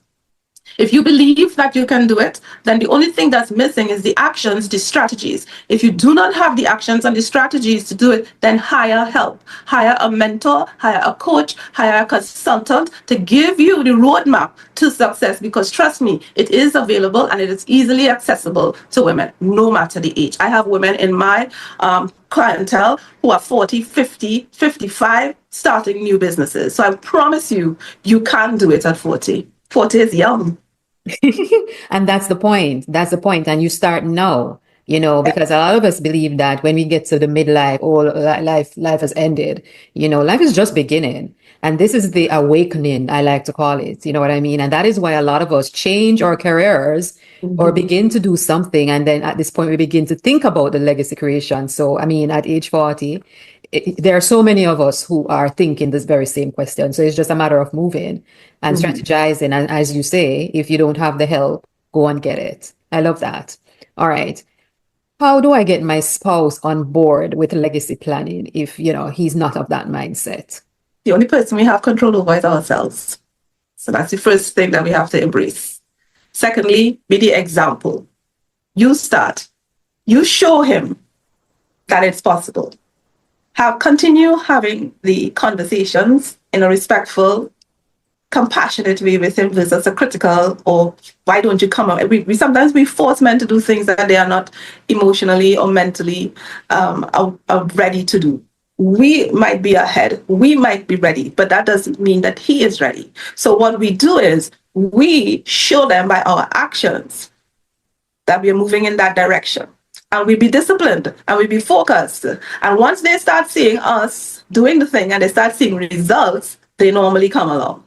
If you believe that you can do it, then the only thing that's missing is the actions, the strategies. If you do not have the actions and the strategies to do it, then hire help. Hire a mentor, hire a coach, hire a consultant to give you the roadmap to success, because trust me, it is available and it is easily accessible to women, no matter the age. I have women in my clientele who are 40, 50, 55, starting new businesses. So I promise you, you can do it at 40. 40 is young. And that's the point. That's the point. And you start now, because a lot of us believe that when we get to the midlife, or life has ended, life is just beginning. And this is the awakening, I like to call it. You know what I mean? And that is why a lot of us change our careers or begin to do something. And then at this point, we begin to think about the legacy creation. So, I mean, at age 40, there are so many of us who are thinking this very same question. So it's just a matter of moving and strategizing. And as you say, if you don't have the help, go and get it. I love that. All right. How do I get my spouse on board with legacy planning if, he's not of that mindset? The only person we have control over is ourselves. So that's the first thing that we have to embrace. Secondly, be the example. You start. You show him that it's possible. Continue having the conversations in a respectful, compassionate way with him versus a critical, or why don't you come up? Sometimes we force men to do things that they are not emotionally or mentally are ready to do. We might be ahead, we might be ready, but that doesn't mean that he is ready. So what we do is we show them by our actions that we are moving in that direction. And we be disciplined and we be focused. And once they start seeing us doing the thing and they start seeing results, they normally come along.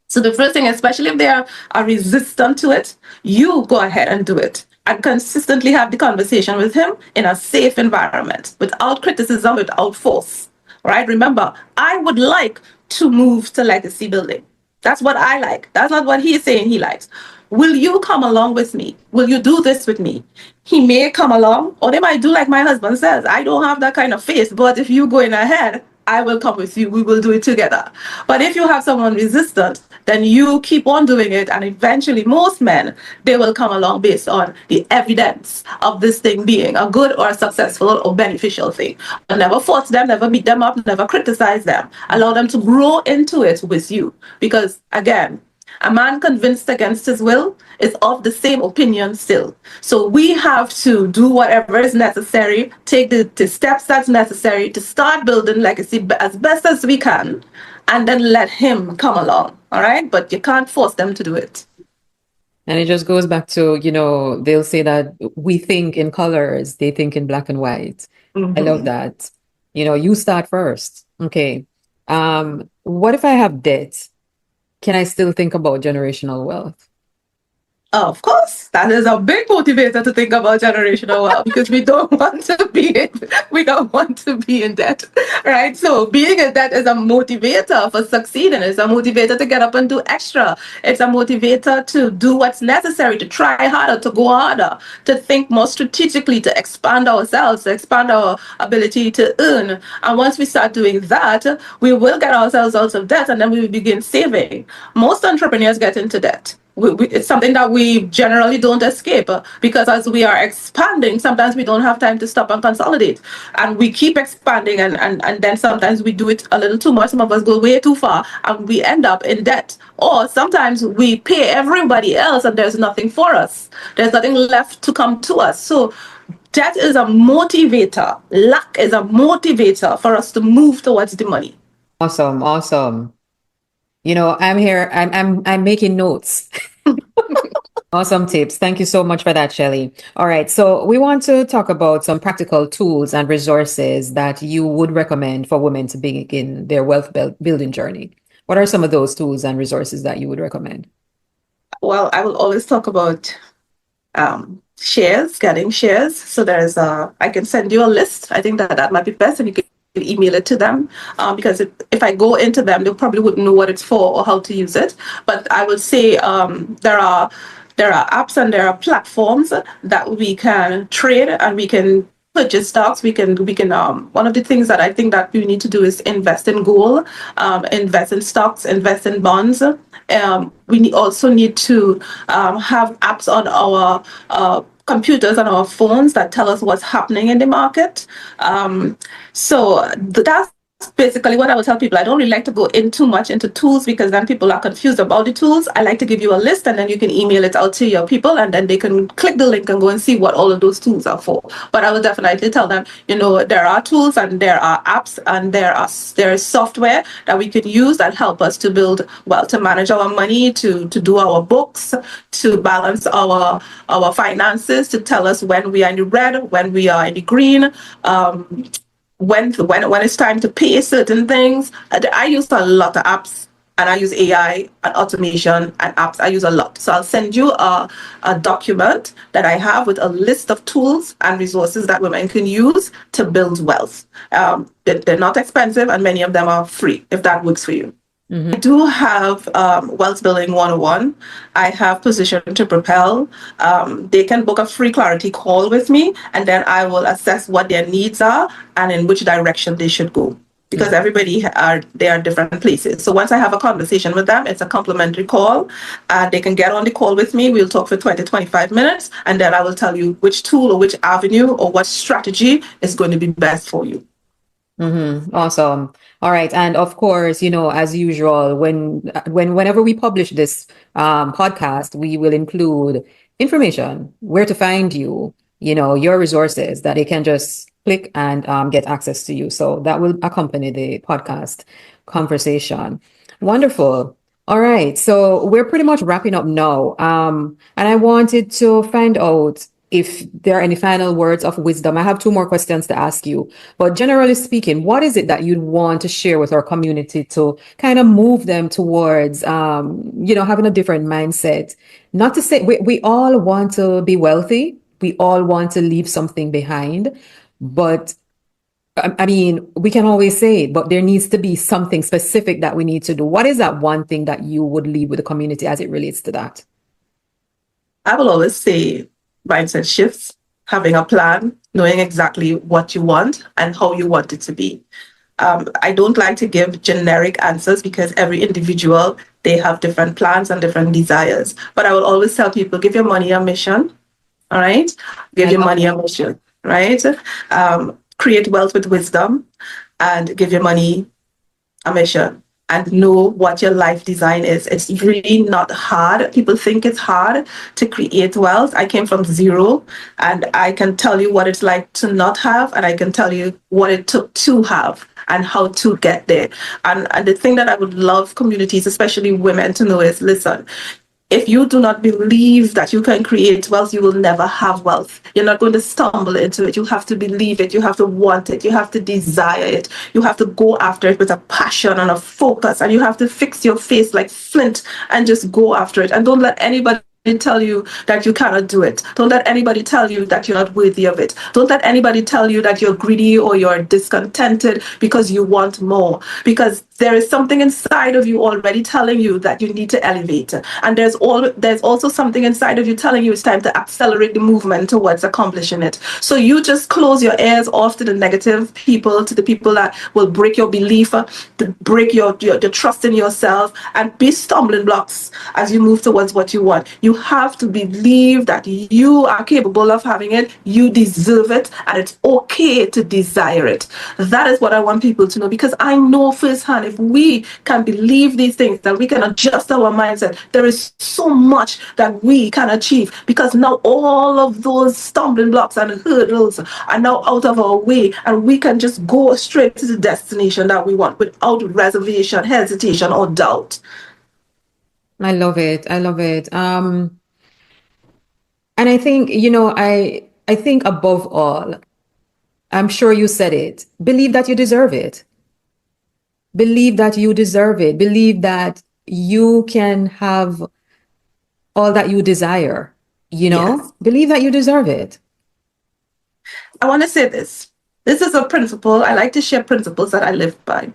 So the first thing, especially if they are resistant to it, you go ahead and do it and consistently have the conversation with him in a safe environment, without criticism, without force. Right? Remember, I would like to move to legacy building. That's what I like. That's not what he's saying he likes. Will you come along with me? Will you do this with me? He may come along, or they might do like my husband says. I don't have that kind of faith, but if you go in ahead, I will come with you. We will do it together. But if you have someone resistant, then you keep on doing it. And eventually, most men, they will come along based on the evidence of this thing being a good or a successful or beneficial thing. But never force them, never beat them up, never criticize them. Allow them to grow into it with you. Because again, a man convinced against his will is of the same opinion still. So we have to do whatever is necessary, take the steps that's necessary to start building legacy as best as we can, and then let him come along, all right? But you can't force them to do it. And it just goes back to, they'll say that we think in colors, they think in black and white. I love that. You start first. Okay. What if I have debt? Can I still think about generational wealth? Of course, that is a big motivator to think about generational wealth because we don't want to be in debt, right? So being in debt is a motivator for succeeding. It's a motivator to get up and do extra. It's a motivator to do what's necessary, to try harder, to go harder, to think more strategically, to expand ourselves, to expand our ability to earn. And once we start doing that, we will get ourselves out of debt, and then we will begin saving. Most entrepreneurs get into debt. It's something that we generally don't escape because as we are expanding, sometimes we don't have time to stop and consolidate. And we keep expanding, and then sometimes we do it a little too much. Some of us go way too far and we end up in debt. Or sometimes we pay everybody else and there's nothing for us. There's nothing left to come to us. So debt is a motivator. Lack is a motivator for us to move towards the money. Awesome, awesome. You know, I'm here, I'm making notes. Awesome tips. Thank you so much for that, Shelly. All right. So we want to talk about some practical tools and resources that you would recommend for women to begin their wealth building journey. What are some of those tools and resources that you would recommend? Well, I will always talk about shares, getting shares. So I can send you a list. I think that might be best, and you can email it to them because if I go into them, they probably wouldn't know what it's for or how to use it. But I would say there are apps and there are platforms that we can trade and we can purchase stocks. We can one of the things that I think that we need to do is invest in gold, invest in stocks, invest in bonds. We also need to have apps on our computers and our phones that tell us what's happening in the market. So that's basically what I would tell people. I don't really like to go in too much into tools because then people are confused about the tools. I like to give you a list and then you can email it out to your people and then they can click the link and go and see what all of those tools are for. But I will definitely tell them, you know, there are tools and there are apps and there is software that we could use that help us to build, well, to manage our money, to do our books, to balance our finances, to tell us when we are in the red, when we are in the green, when it's time to pay certain things. I use a lot of apps and I use AI and automation and apps. I use a lot. So I'll send you a document that I have with a list of tools and resources that women can use to build wealth. They're not expensive and many of them are free if that works for you. I do have Wealth Building 101. I have Position to Propel. They can book a free clarity call with me, and then I will assess what their needs are and in which direction they should go. Because they are different places. So once I have a conversation with them, it's a complimentary call, and they can get on the call with me. We'll talk for 20 to 25 minutes, and then I will tell you which tool or which avenue or what strategy is going to be best for you. Awesome. All right. And of course, you know, as usual, whenever we publish this podcast, we will include information, where to find you, you know, your resources that they can just click and get access to you. So that will accompany the podcast conversation. Wonderful. All right. So we're pretty much wrapping up now. And I wanted to find out if there are any final words of wisdom. I have two more questions to ask you, but generally speaking, what is it that you'd want to share with our community to kind of move them towards, you know, having a different mindset? Not to say we all want to be wealthy. We all want to leave something behind, but I mean, we can always say it, but there needs to be something specific that we need to do. What is that one thing that you would leave with the community as it relates to that? I will always say mindset shifts, having a plan, knowing exactly what you want and how you want it to be. I don't like to give generic answers because every individual, they have different plans and different desires. But I will always tell people, give your money a mission, all right? Give your money a mission, right? Create wealth with wisdom and give your money a mission. And know what your life design is. It's really not hard. People think it's hard to create wealth. I came from zero, and I can tell you what it's like to not have, and I can tell you what it took to have and how to get there. And the thing that I would love communities, especially women, to know is, listen, if you do not believe that you can create wealth, you will never have wealth. You're not going to stumble into it. You have to believe it. You have to want it. You have to desire it. You have to go after it with a passion and a focus. And you have to fix your face like flint and just go after it. And don't let anybody tell you that you cannot do it. Don't let anybody tell you that you're not worthy of it. Don't let anybody tell you that you're greedy or you're discontented because you want more. Because there is something inside of you already telling you that you need to elevate. And there's also something inside of you telling you it's time to accelerate the movement towards accomplishing it. So you just close your ears off to the negative people, to the people that will break your belief, to break your trust in yourself, and be stumbling blocks as you move towards what you want. You have to believe that you are capable of having it, you deserve it, and it's okay to desire it. That is what I want people to know, because I know firsthand, if we can believe these things, that we can adjust our mindset, there is so much that we can achieve, because now all of those stumbling blocks and hurdles are now out of our way, and we can just go straight to the destination that we want without reservation, hesitation, or doubt. I love it. I love it. And I think, I think above all, I'm sure you said it, believe that you deserve it. Believe that you deserve it. Believe that you can have all that you desire, Yes. Believe that you deserve it. I want to say this. This is a principle. I like to share principles that I live by.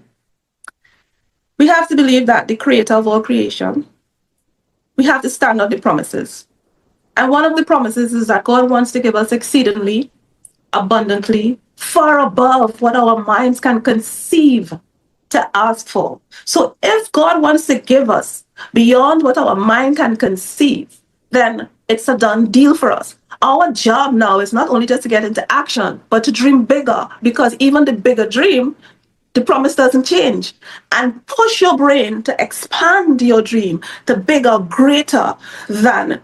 We have to believe that the creator of all creation, we have to stand on the promises. And one of the promises is that God wants to give us exceedingly, abundantly, far above what our minds can conceive to ask for. So if God wants to give us beyond what our mind can conceive, then it's a done deal for us. Our job now is not only just to get into action, but to dream bigger, because even the bigger dream, the promise doesn't change. And push your brain to expand your dream to bigger, greater than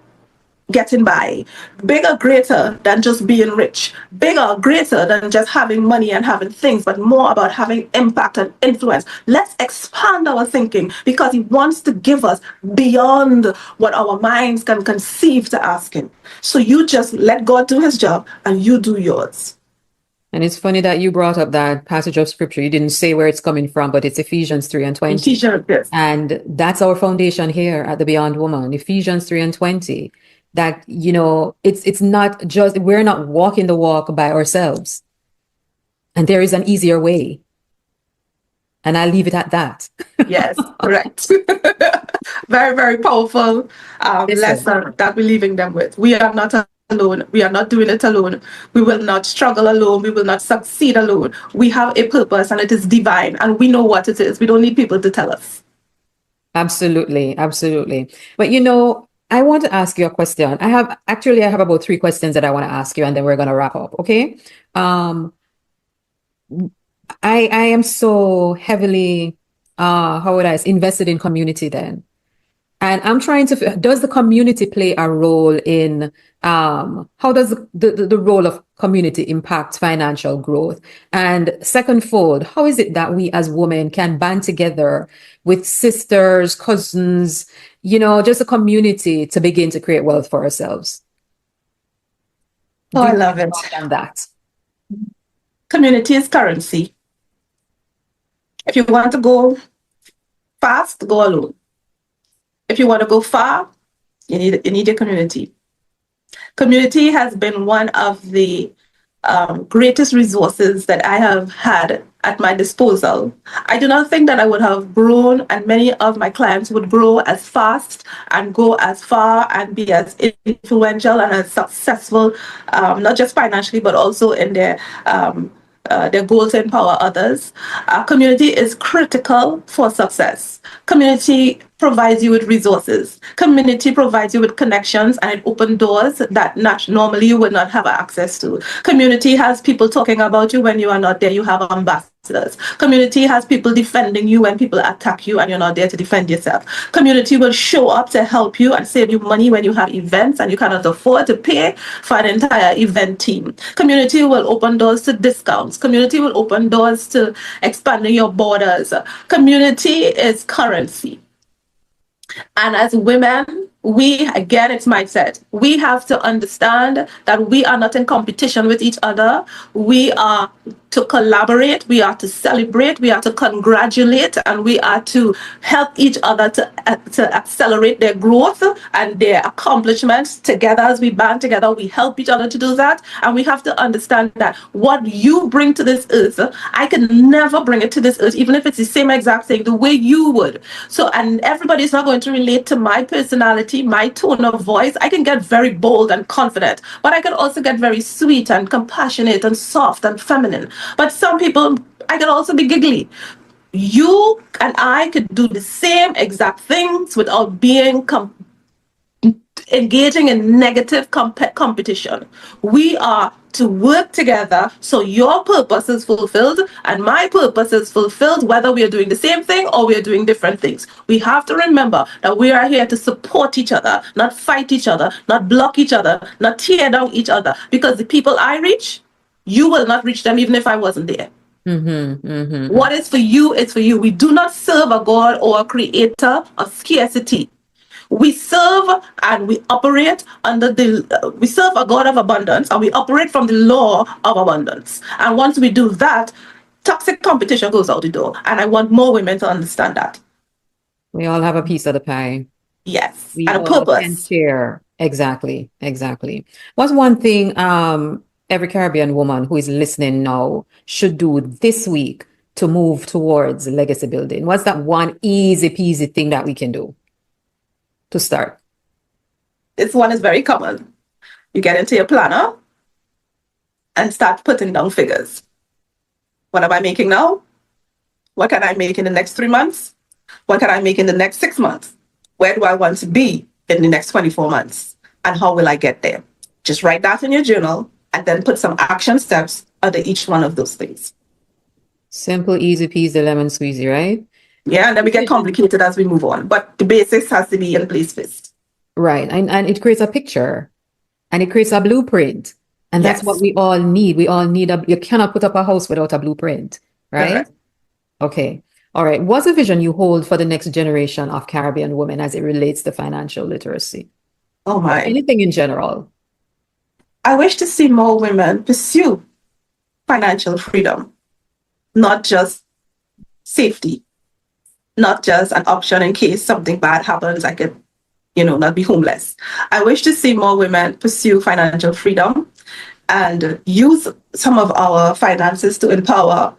getting by, bigger, greater than just being rich, bigger, greater than just having money and having things, but more about having impact and influence. Let's expand our thinking, because he wants to give us beyond what our minds can conceive to ask him. So you just let God do his job and you do yours. And it's funny that you brought up that passage of scripture. You didn't say where it's coming from, but it's Ephesians 3:20. Ephesians, yes. And that's our foundation here at the Beyond Woman, Ephesians 3:20. That, it's not just, we're not walking the walk by ourselves. And there is an easier way. And I'll leave it at that. Yes, correct. Very, very powerful lesson that we're leaving them with. We are not alone. We are not doing it alone. We will not struggle alone. We will not succeed alone. We have a purpose, and it is divine, and we know what it is. We don't need people to tell us. Absolutely. Absolutely. But, I want to ask you a question. I have about 3 questions that I want to ask you, and then we're going to wrap up. Okay. I am so heavily, invested in community then. And I'm trying to, does the community play a role in, how does the role of community impact financial growth? And secondfold, how is it that we as women can band together with sisters, cousins, just a community to begin to create wealth for ourselves? Oh, I love it. And that. Community is currency. If you want to go fast, go alone. If you want to go far, you need a community. Community has been one of the greatest resources that I have had at my disposal. I do not think that I would have grown, and many of my clients would grow as fast and go as far and be as influential and as successful, not just financially, but also in their goals to empower others. Community is critical for success. Community provides you with resources. Community provides you with connections, and it opens doors that normally you would not have access to. Community has people talking about you when you are not there. You have ambassadors. Community has people defending you when people attack you and you're not there to defend yourself. Community will show up to help you and save you money when you have events and you cannot afford to pay for an entire event team. Community will open doors to discounts. Community will open doors to expanding your borders. Community is currency. And as women, again, it's mindset. We have to understand that we are not in competition with each other. We are to collaborate, we are to celebrate, we are to congratulate, and we are to help each other to accelerate their growth and their accomplishments together. As we band together, we help each other to do that. And we have to understand that what you bring to this earth, I can never bring it to this earth, even if it's the same exact thing, the way you would. So, and everybody's not going to relate to my personality, my tone of voice. I can get very bold and confident, but I can also get very sweet and compassionate and soft and feminine. But some people, I can also be giggly. You and I could do the same exact things without being engaging in negative competition. We are to work together so your purpose is fulfilled and my purpose is fulfilled, whether we are doing the same thing or we are doing different things. We have to remember that we are here to support each other, not fight each other, not block each other, not tear down each other, because the people I reach, you will not reach them even if I wasn't there. What is for you is for you. We do not serve a God or a creator of scarcity. We serve and we operate under we serve a God of abundance, and we operate from the law of abundance. And once we do that, toxic competition goes out the door. And I want more women to understand that. We all have a piece of the pie. Yes, We and a all purpose. can share. Exactly. What's one thing every Caribbean woman who is listening now should do this week to move towards legacy building? What's that one easy peasy thing that we can do to start? This one is very common. You get into your planner and start putting down figures. What am I making now? What can I make in the next 3 months? What can I make in the next 6 months? Where do I want to be in the next 24 months? And how will I get there? Just write that in your journal and then put some action steps under each one of those things. Simple, easy peasy, lemon squeezy, right? Yeah, and then we get complicated as we move on. But the basics has to be in place first. Right. And it creates a picture and it creates a blueprint. And that's Yes. what we all need. We all need you cannot put up a house without a blueprint, right? Correct. Okay. All right. What's a vision you hold for the next generation of Caribbean women as it relates to financial literacy? Oh my. Anything in general? I wish to see more women pursue financial freedom, not just safety, not just an option in case something bad happens, I could, not be homeless. I wish to see more women pursue financial freedom and use some of our finances to empower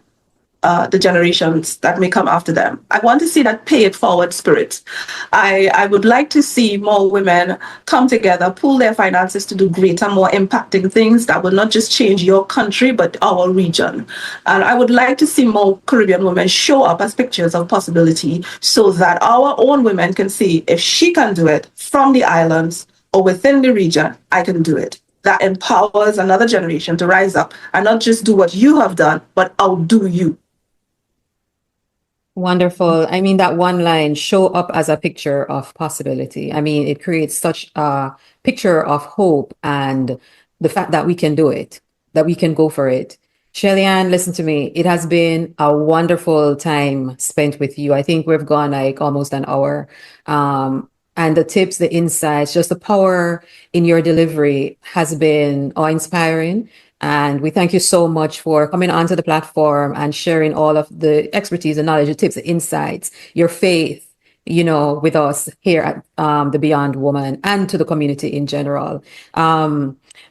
the generations that may come after them. I want to see that pay it forward spirit. I would like to see more women come together, pool their finances to do greater, more impacting things that will not just change your country, but our region. And I would like to see more Caribbean women show up as pictures of possibility so that our own women can see if she can do it from the islands or within the region, I can do it. That empowers another generation to rise up and not just do what you have done, but outdo you. Wonderful. I mean, that one line, show up as a picture of possibility. I mean, it creates such a picture of hope and the fact that we can do it, that we can go for it. Shelly-Ann, listen to me. It has been a wonderful time spent with you. I think we've gone like almost an hour. And the tips, the insights, just the power in your delivery has been awe-inspiring. And we thank you so much for coming onto the platform and sharing all of the expertise, the knowledge, the tips, the insights, your faith, with us here at the Beyond Woman and to the community in general.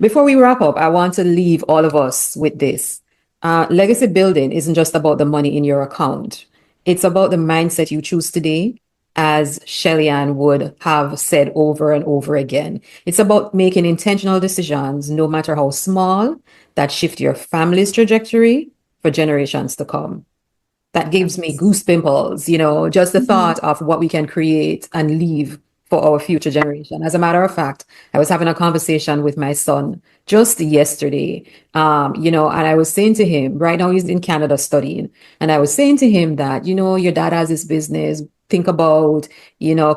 Before we wrap up, I want to leave all of us with this. Legacy building isn't just about the money in your account. It's about the mindset you choose today, as Shelly-Ann would have said over and over again. It's about making intentional decisions, no matter how small, that shift your family's trajectory for generations to come. That gives me goose pimples, just the thought of what we can create and leave for our future generation. As a matter of fact, I was having a conversation with my son just yesterday, and I was saying to him, right now he's in Canada studying, and I was saying to him that, your dad has his business, think about,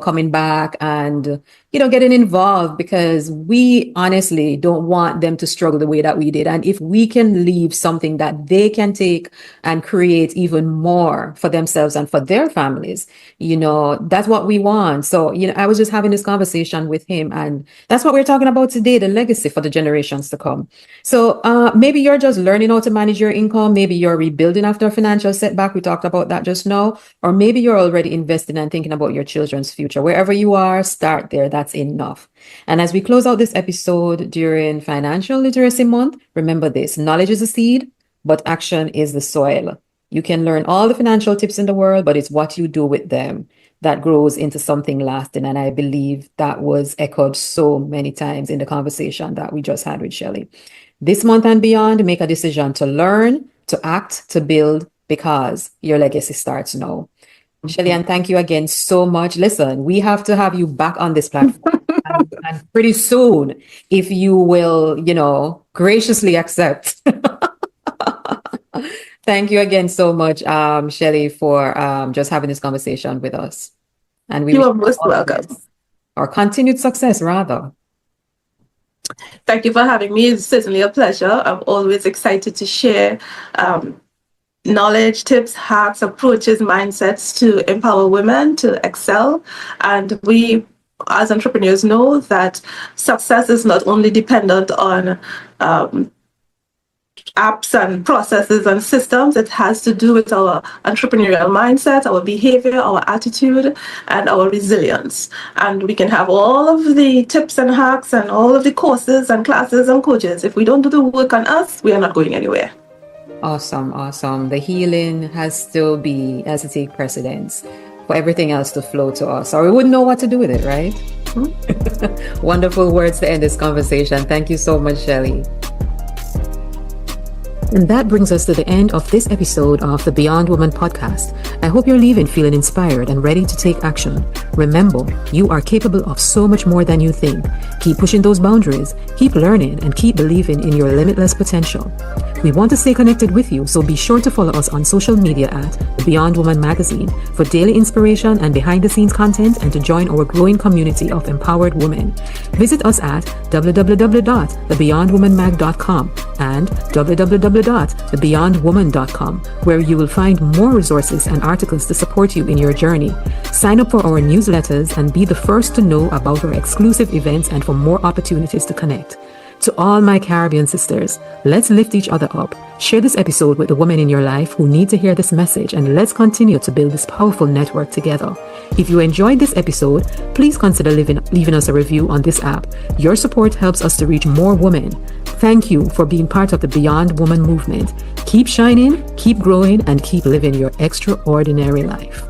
coming back and, getting involved, because we honestly don't want them to struggle the way that we did. And if we can leave something that they can take and create even more for themselves and for their families, that's what we want. So, I was just having this conversation with him, and that's what we're talking about today, the legacy for the generations to come. So maybe you're just learning how to manage your income. Maybe you're rebuilding after a financial setback. We talked about that just now. Or maybe you're already investing and thinking about your children's future. Wherever you are, start there. That's enough. And as we close out this episode during Financial Literacy Month, remember this: knowledge is a seed, but action is the soil. You can learn all the financial tips in the world, but it's what you do with them that grows into something lasting. And I believe that was echoed so many times in the conversation that we just had with Shelly. This month and beyond, make a decision to learn, to act, to build, because your legacy starts now. Shelly-Ann, thank you again so much. Listen, we have to have you back on this platform and pretty soon, if you will, graciously accept. Thank you again so much, Shelly, for just having this conversation with us. And you are most welcome. Or continued success, rather. Thank you for having me. It's certainly a pleasure. I'm always excited to share knowledge, tips, hacks, approaches, mindsets to empower women to excel. And we, as entrepreneurs, know that success is not only dependent on apps and processes and systems. It has to do with our entrepreneurial mindset, our behavior, our attitude, and our resilience. And we can have all of the tips and hacks and all of the courses and classes and coaches. If we don't do the work on us, we are not going anywhere. Awesome. The healing has to take precedence for everything else to flow to us, or we wouldn't know what to do with it, right? Mm-hmm. Wonderful words to end this conversation. Thank you so much, Shelly. And that brings us to the end of this episode of the Beyond Woman podcast. I hope you're leaving feeling inspired and ready to take action. Remember, you are capable of so much more than you think. Keep pushing those boundaries, keep learning, and keep believing in your limitless potential. We want to stay connected with you, so be sure to follow us on social media at The Beyond Woman Magazine for daily inspiration and behind-the-scenes content, and to join our growing community of empowered women. Visit us at www.thebeyondwomanmag.com and www.thebeyondwoman.com, where you will find more resources and articles to support you in your journey. Sign up for our newsletters and be the first to know about our exclusive events and for more opportunities to connect. To all my Caribbean sisters, let's lift each other up. Share this episode with the women in your life who need to hear this message, and let's continue to build this powerful network together. If you enjoyed this episode, please consider leaving us a review on this app. Your support helps us to reach more women. Thank you for being part of the Beyond Woman movement. Keep shining, keep growing, and keep living your extraordinary life.